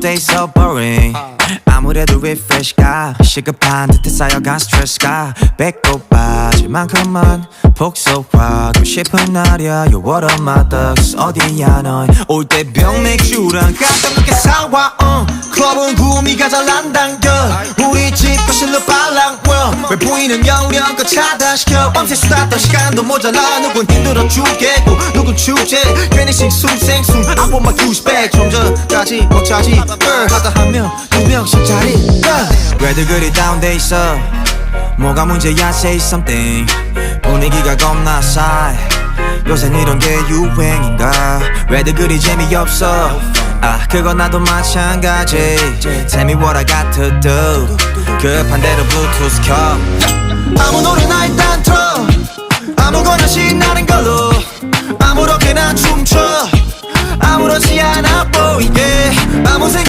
day so boring 아무래도 refresh가 시급한 듯해 쌓여간 스트레스가 배꼽 빠질 만큼만 복속하고 싶은 날이야 You what up my thugs 어디야 넌 올 때 병맥주랑 가끔밖에 사와 클럽은 구미가 잘 난당겨 우리 집 거실로 빨랑 왜 보이는 영영껏 차단시켜 밤새 수다 떠 시간도 모자라 누군 힘들어 죽겠고 누군 축제 괜히 싱숭생숭 I want my huge bag 좀 전까지 못 차지 하다 한 명 두 명씩 자리 왜들 그리 다운돼 있어 뭐가 문제야 say something 분위기가 겁나 싸해 요새 이런 게 유행인가 왜들 그리 재미없어 아 그건 나도 마찬가지 Tell me what I got to do 급한 대로 블루투스 켜 아무 노래나 일단 틀어 아무거나 신나는 걸로 아무렇게나 춤춰 아무렇지 않아 보이게 아무 생각